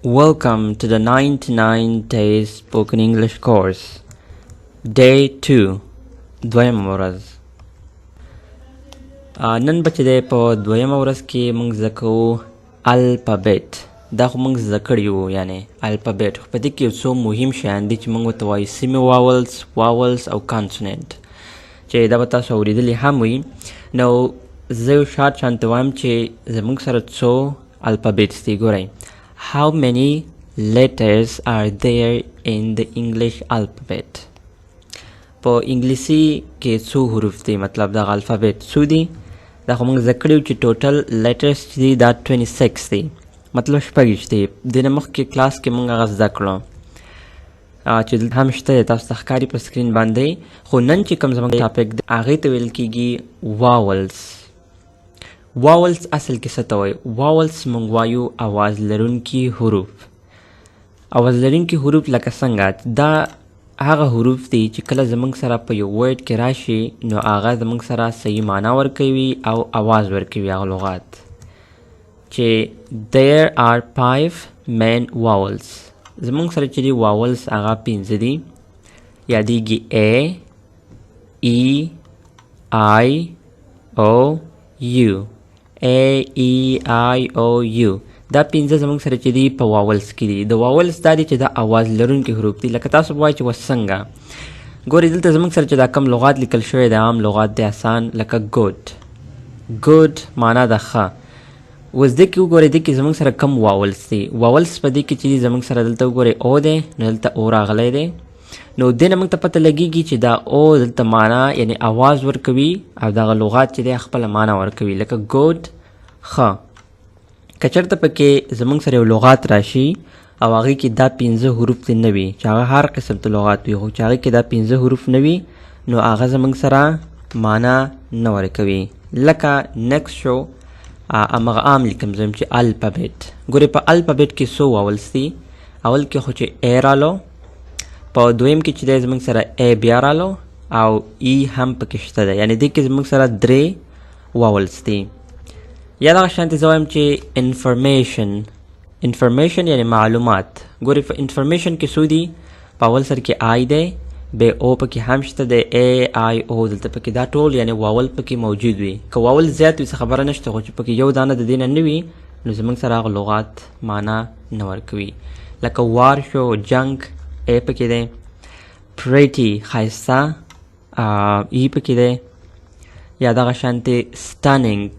Welcome to the 99 Days Spoken English course. Day 2 دویم ورځ. نن بچې دی په دویمه ورځ کې موږ زده کوو الفابet. دا خو موږ زده کړي وو، یعنې الفابet. خو په دې کې یو څو مهم شیان دي چې موږ ورته وایو semi-vowels, vowels او consonant، چې دا به تاسو اورېدلي هم وي. نو زه یو شارټ شانته وایم چې زموږ سره څو الفابets دي. ګورئ، how many letters are there in the English alphabet؟ په انګلیسي کې څو حروف دي، مطلب د الفابet څو دي. دا خو موږ زده کړي وو چې ټوټل لیټرز چې دي دا 26 دي، مطلب شپږ دي. د نه مخکې کلاس کې موږ هغه زده کړو چې دلته هم شته دی، تاسو ته ښکاري په سکرین باندې. خو نن چې کوم زموږ ټاپک دی هغې ته ویل کېږي vowels. vowels اصل کې څه ته وایي؟ vowels موږ وایو اواز لرونکي حروف. اواز لرونکي حروف لکه څنګه؟ دا هغه حروف دي چې کله زموږ سره په یو ورډ کې راشي نو هغه زموږ سره صحیح معنا ورکوي او اواز ورکوي. هغه لغات چې there are 5 main vowels. زموږ سره چې دي vowels هغه 5 دي. یادېږي A, E, I, O, U. A, E, I, O, U. دا 5 زموږ سره چې دي په واولز کې دي. د واولز دا دي چې دا اواز لرونکي حروف دي. لکه تاسو به وایئ چې وس څنګه. ګورئ دلته زموږ سره چې دا کم لغات لیکل شوی دی، عام لغات دی، آسان، لکه good. good معنا د ښه. اوس دې کې وګورئ دې کې زموږ سره کم واولز دي. واولز په دې کې چې دي زموږ سره دلته وګورئ او دی، نو دلته او راغلی دی. نو دې نه موږ ته پته لګېږي چې دا او دلته معنا یعنې اواز ورکوي او دغه لغات چې دی خپله معنا ورکوي، لکه good ښه. که چېرته پکې زموږ سره یو لغات راشي او هغې کې دا 5 حروف دې نه وي، چې هغه هر قسم ته لغات وي، خو چې هغې کې دا 5 حروف نه وي نو هغه زموږ سره معنا نه ورکوي. لکه نیکسټ شو همغه عام لیکم زه چې الفابet. ګورې په الفابet کې څو واولز دي؟ اول کې خو چې ا رالو، په دویم کې چې دی زموږ سره ا بیا رالو او ای هم پکې شته دی، یعنې دې کې زموږ سره 3 واولز دي. یا دغه شانتې زه وایم چې انفرمیشن یعنې معلومات. ګورې په انفرمیشن کې څو دي؟ په اول سر کې آی دی، بیا او پکې هم شته دی، ای آی او دلته پکې دا ټول یعنې واول پکې موجود وي. که واول زیات وي څه خبره نشته، خو چې پکې یو دانه د دې نه نه وي نو زموږ سره هغه لغات معنا نه ورکوي. لکه وار شو، جنګ ای پکې دی، پریټي ښایسته ای پکې دی. یا دغه شانتې سټننګ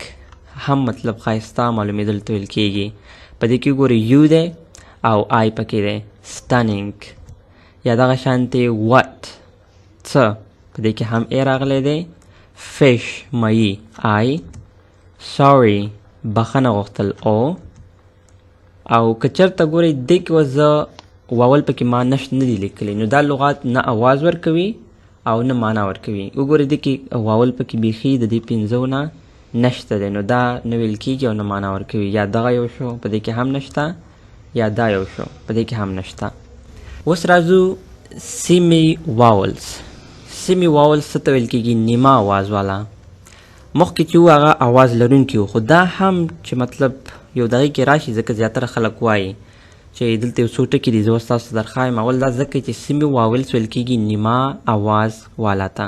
هم مطلب ښایسته معلومېدل ته ویل کېږي. په دې کې ګورئ یو دی او آی پکې دی، سټننګ. یا دغه شانتې وټ څه، په دې کې هم ای راغلی دی. فش مئی آی، سوري بخښنه غوښتل او. او که چېرته ګورئ دې کې اوس زه واول پکې ما نشت نه دي لیکلی، نو دا لغات نه اواز ورکوي او نه معنا ورکوي. وګورئ دې کې واول پکې بیخي د دې 5 نه نشته دی، نو دا نه ویل کېږي او نه معنا ورکوي. یا دغه یو شو په دې کې هم نشته، یا دا یو شو په دې کې هم نشته. اوس راځو semi-vowels. semi-vowels څه ته ویل کېږي؟ نیمه اواز والا. مخکې چې و هغه اواز لرونکي و، خو دا هم چې مطلب یو دغې کې راشي، ځکه زیاتره خلک وایي چې دلته یو څو ټکي دي، زه اوس تاسو درښایم. اول دا ځکه چې semi-vowels ویل کېږي نیمه اواز والا ته،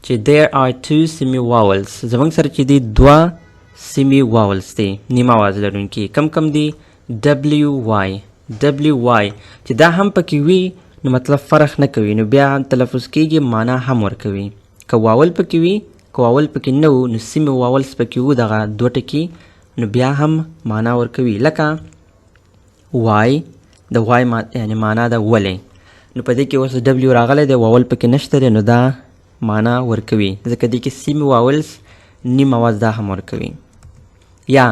چې there are 2 semi-vowels. زموږ سره چې دي 2 semi-vowels دي نیمه اواز لرونکي. کم کم دي؟ WY چې دا هم پکې وي نو مطلب فرق نه کوي، نو بیا هم تلفظ کېږي، معنا هم ورکوي. که واول پکې وي، که واول پکې نه و نو semi-vowels پکې و دغه 2 ټکي، نو بیا هم معنا ورکوي. لکه وای، د وای یعنې معنا ده ولې، نو په دې کې اوس W راغلی دی، واول پکې نشته دی، نو دا معنا ورکوي، ځکه دې کې semi-vowels نیم اواز دا هم ورکوي. یا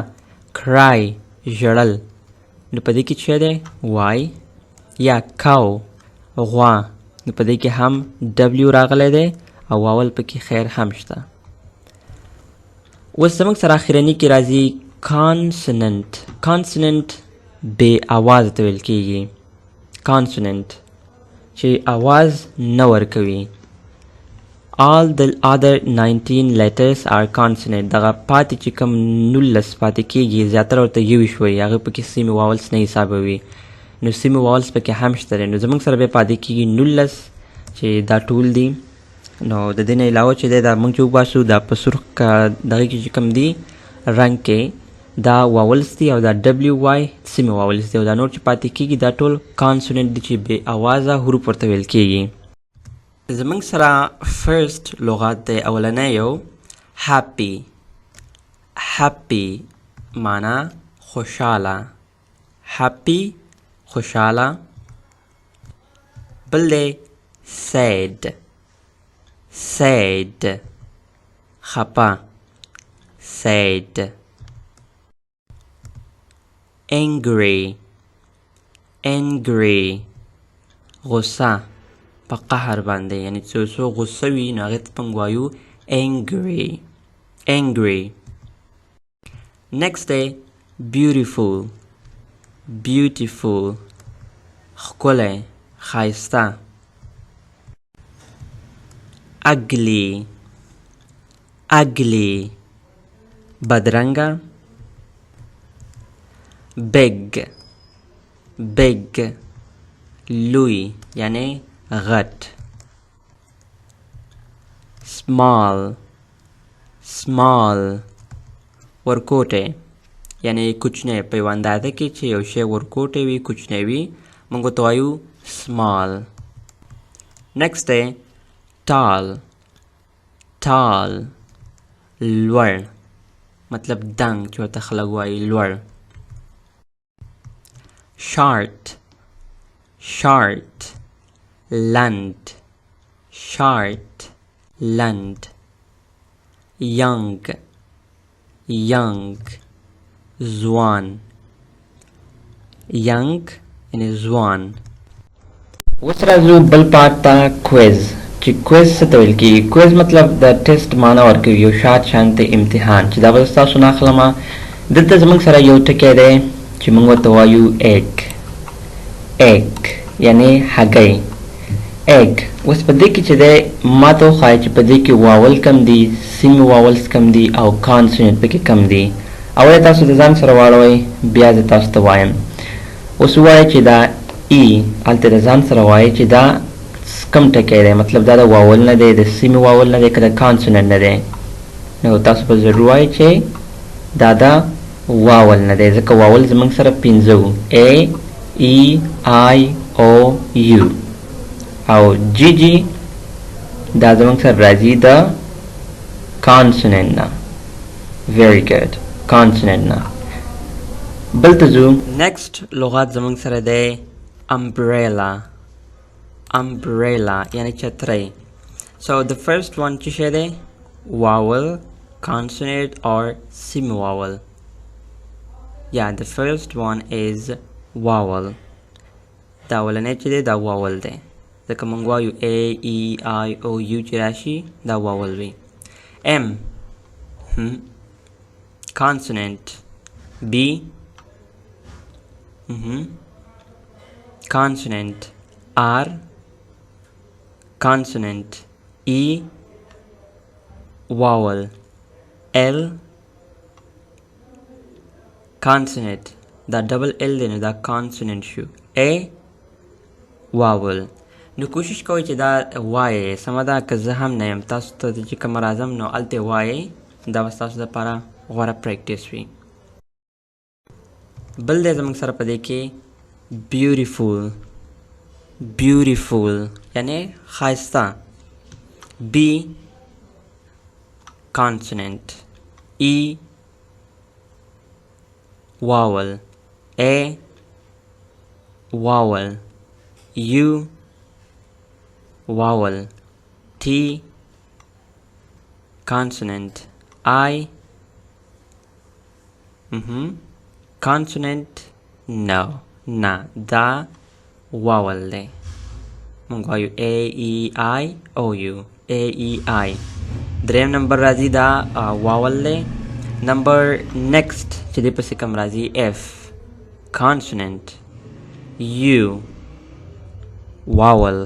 cry ژړل، نو په دې کې څه دی؟ وای. یا cow غوا، نو په دې کې هم W راغلی دی او واول پکې خیر هم شته. اوس زموږ سره اخرني کې راځي consonant بې اواز ته ویل کېږي. consonant چې اواز نه ورکوي. all the other 19 letters are consonant. دغه پاتې چې کوم 19 پاتې کېږي زیاتره ورته یوي شوی هغه پکې سیمي واولس نه حسابوي نو سیمي واولس پکې هم شته دی نو زموږ سره بیا پاتې کېږي 19 چې دا ټول دي نو د دې نه علاوه چې دی دا موږ چې وباسو دا په سرخ دغه کې چې کوم دي رنګ کې دا واولس دي او دا ډبلیو وای سیمي واولس دي او دا نور چې پاتې کېږي دا ټول کانسوننټ دي چې بې اوازه حروف ورته ویل کېږي زموږ سره فرست لغات دی اولنی یو happy happy معنا خوشحاله happy خوشحاله بل دی sad sad خپه sad angry angry غصه په قهر باندې یعنی څو غصه وي نو هغې ته موږ وایو angry angry next دی beautiful beautiful ښکلی ښایسته ugly ugly بدرنګه big big لوی یعنی غټ small small ورکوټی یعنی کوچنی په یوه اندازه کې چې یو شی ورکوټی وي کوچنی وي موږ ورته وایو small next دی tall tall لوړ مطلب دنګ چې ورته خلک وایي لوړ short short لنډ short لنډ young young ځوان young یعنی ځوان اوس راځو بل پارت ته کویز چې کویز څه ته ویل کېږي کویز مطلب د ټیسټ معنا ورکوي یو شات شانتې امتحان چې دا به زه ستاسو نه اخلمه دلته زموږ سره یو ټکی دی چې موږ ورته وایو egg egg یعنی هګۍ egg اوس په دې کې چې دی ما ته وښایه چې په دې کې واول کم دي سیمي واولس کم دي او کانسوننټ پکې کم دي اول تاسو د ځان سره واړوئ بیا زه تاسو ته وایم اوس ووایئ چې دا ای هلته د ځان سره وایئ چې دا کم ټکی دی مطلب دا د واول نه دی د سیمي واول نه دی که د کانسوننټ نه دی نو تاسو به ضرور وایئ چې دا د واول نه دی ځکه واول زموږ سره پنځه وو ای ای آی او یو او جی جی دا زموږ سره راځي د کانسوننټ نه very good consonant نه بل ته ځو next لغات زموږ سره دی umbrella umbrella یعنی چترۍ so the first one چې شی دی vowel consonant or semi-vowel yeah the first one is vowel دا اولنی چې دی دا vowel دی ځکه موږ وایو a e i o u چې راشي دا vowel وي m consonant b consonant r consonant e vowel l consonant دا double l دی نو دا consonant شو a vowel نو کوشش کوئ چې دا وایې سمه ده که زه هم نه یم تاسو ته چې کومه راځم نو هلته وایې دا به ستاسو دپاره غوره پریکټس وي بل دی زموږ سره په دې کې beautiful beautiful یعنی ښایسته b consonant e vowel a vowel u vowel t consonant I consonant no na da vowel دی موږ وایو a e i o u a e i دریم نمبر راځي دا vowel دی نمبر next چې دې پسې کوم راځي f consonant u vowel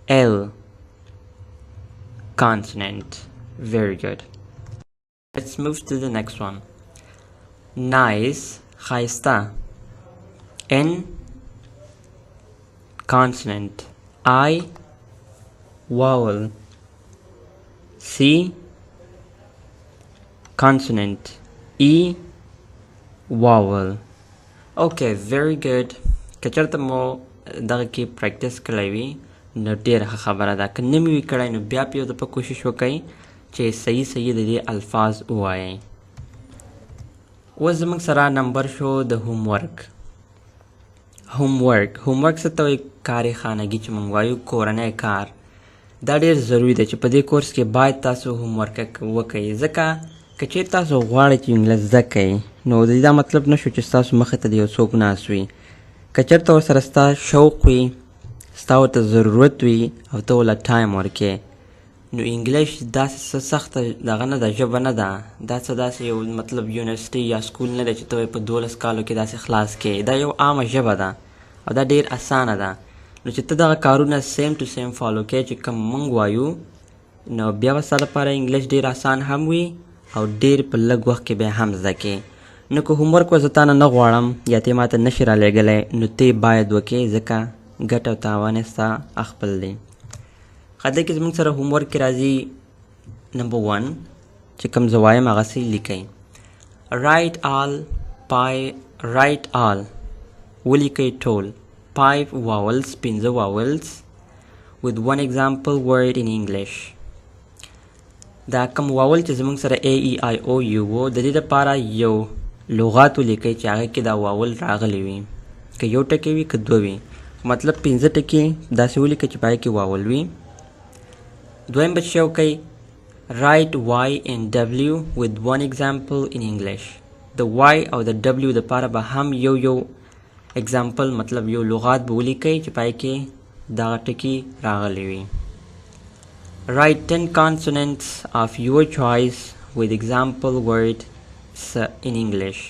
l consonant. Very good. Let's move to the next one. Nice, khaista. N, consonant. I, vowel. C, consonant. E, vowel. Okay, very good. کچرته مو دغه کې پریکټس کړی وي نو ډېره ښه خبره ده. که نه مې وي کړی نو بیا په یو دفعه کوشش وکئ چې صحیح د دې الفاظ ووایئ. اوس زموږ سره نمبر شو د هوم ورک. هوم ورک څه ته وایي؟ کاري خانګي چې موږ وایو، کورنی کار. دا ډېر ضروري دی چې په دې کورس کې باید تاسو هوم ورک وکئ، ځکه که چیرې تاسو غواړئ چې انګلیس زده کئ نو د دې دا مطلب نه شو چې ستاسو مخې ته د یو څوک ناست وي. که چېرته ورسره ستا شوق وي، ستا ورته ضرورت وي او ته ورله ټایم ورکې، نو انګلیش داسې څه سخته دغه نه ده، ژبه نه ده. دا څه داسې یو مطلب یونیورسټي یا سکول نه دی چې ته په 12 کالو کې داسې خلاص کړې. دا یو عامه ژبه ده او دا ډېر اسانه ده. نو چې ته دغه کارونه سیم ټو سیم فالو کړې چې کوم موږ وایو، نو بیا به ستا لپاره انګلیش ډېر اسان هم وي او ډېر په لږ وخت کې به هم زده کړې. نو که هوم ورک زه تا نه غواړم یا ته ماته نشي رالیږلی، نو ته باید وکړې، ځکه ګټه او تاوان یې ستا خپل دی. ښه دې کې زموږ سره هوم ورک کې راځي نمبر 1 چې کوم زه وایم هغسې لیکئ. write all ولیکئ ټول. 5 vowels 5 vowels with one example word in English. دا کوم واول چې زموږ سره A-E-I-O-U و، د دې لپاره یو لغات ولیکئ چې هغه کې دا واول راغلی وي، که یو ټکی وي که دوه وي، مطلب 5 ټکي داسې ولیکئ چې په هغې کې واول وي. دویم به څه وکئ؟ write Y and W with one example in English. د Y او د W دپاره به هم یو example مطلب یو لغات به ولیکئ چې په هغې کې دغه ټکي راغلی وي. Write 10 consonants of your choice with example words in English.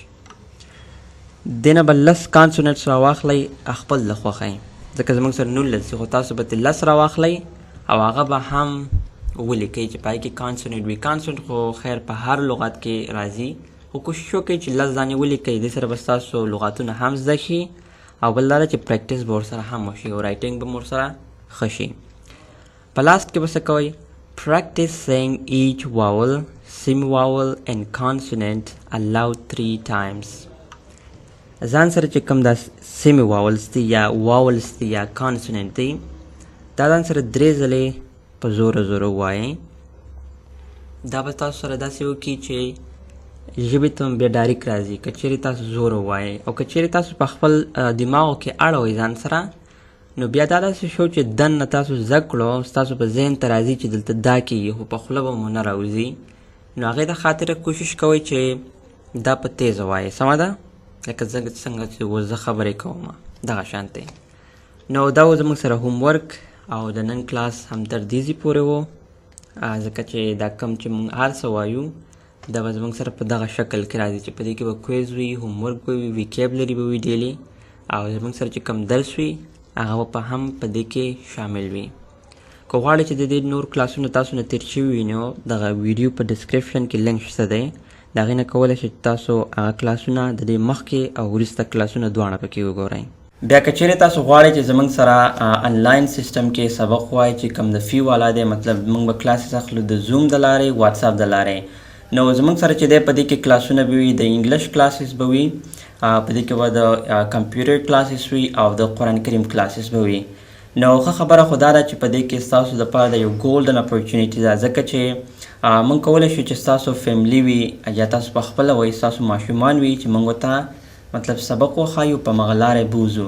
دینه به 10 consonants راواخلی خپل د خوښۍ، ځکه زموږ سره 19 خو تاسو به 10 راواخلی او هغه به هم ولیکئ چې په هغې کې consonant وي. consonant خو خیر په هر لغات کې راځي، خو کوشش وکئ چې 10 ځانې ولیکئ. دې سره به ستاسو لغاتونه هم زده شي او بل دا ده چې پریکټس به ورسره هم وشي او رایټینګ به مو ورسره ښه شي. په لاست کې به څه کوئ؟ practice saying each vowel, semi-vowel and consonant aloud 3 times. ځان سره چې کوم دا semi-vowels دي یا vowels دي یا consonant دي، دا ځان سره 3 ځلې په زوره ووایئ. دا به تاسو سره داسې وکړي چې ژبې ته بیا ډایرکټ راځي. که چیرې تاسو زور ووایئ او که چیرې تاسو په خپل دماغو کې اړوئ ځان سره، نو بیا دا داسې شو چې دننه تاسو زده کړو، ستاسو په ذهن ته راځي چې دلته دا کېږي خو په خوله به مو نه راوځي. نو هغې د خاطره کوشش کوئ چې دا په تیزه وایئ، سمه ده؟ لکه څنګه چې زه خبرې کوم دغه شانتې. نو دا و زموږ سره هوم ورک او د نن کلاس هم تر دې ځای پورې و، ځکه چې دا کم چې موږ هر څه وایو دا به زموږ سره په دغه شکل کې راځي چې په دې کې به کویز وي، هوم ورک به وي، ویکیبلري به وي ډیلی، او زموږ سره چې کم درس وي هغه به هم په دې کې شامل وي. که غواړئ چې د دې نور کلاسونه تاسو نه تېر شوي وي نو دغه ویډیو په ډسکرپشن کې لینک شته دی، د هغې نه کولی شئ چې تاسو هغه کلاسونه د دې مخکې او وروسته کلاسونه دواړه پکې وګورئ. بیا که چیرې تاسو غواړئ چې زموږ سره آنلاین سیسټم کې سبق ووایئ چې کوم د فی والا دی، مطلب موږ به کلاسز اخلو د زوم د لارې، واتساپ د لارې، نو زموږ سره چې دی په دې کې کلاسونه به وي، د انګلیش کلاسز به وي، په دې کې به د کمپیوټر کلاسز وي او د قرآن کریم کلاسز به وي. نو ښه خبره خو دا ده چې په دې کې ستاسو دپاره د یو ګولډن اپورچونیټي ده، ځکه چې موږ کولی شو چې ستاسو فیملي وي یا تاسو په خپله وایي ستاسو ماشومان وي چې موږ ورته مطلب سبق وښایو، په مغه لارې بوځو.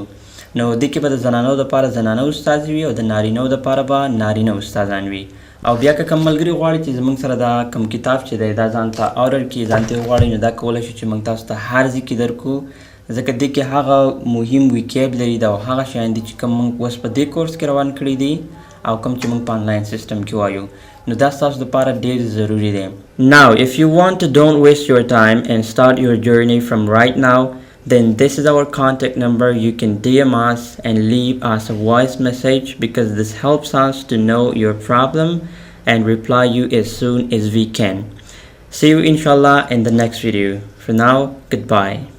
نو دې کې به د زنانو دپاره زنانه استاد وي او د نارینو دپاره به نارینه استادان وي. او بیا که کوم ملګري غواړي چې زموږ سره دا کوم کتاب چې دی دا ځان ته اورډر کړي، ځان ته وغواړئ، نو دا کولی شو چې موږ تاسو ته هر ځای کې درکړو، ځکه دې کې هغه مهم ویکیبلري ده او هغه شیان دي چې کوم موږ اوس په دې کورس کې روان کړي دي او کوم چې موږ په آنلاین سیسټم کې وایو، نو دا ستاسو دپاره ډېر ضروري دی. Now if you want to don't waste your time and start your journey from right now, then this is our contact number. You can DM us and leave us a voice message because this helps us to know your problem and reply you as soon as we can. See you inshallah in the next video. For now, goodbye.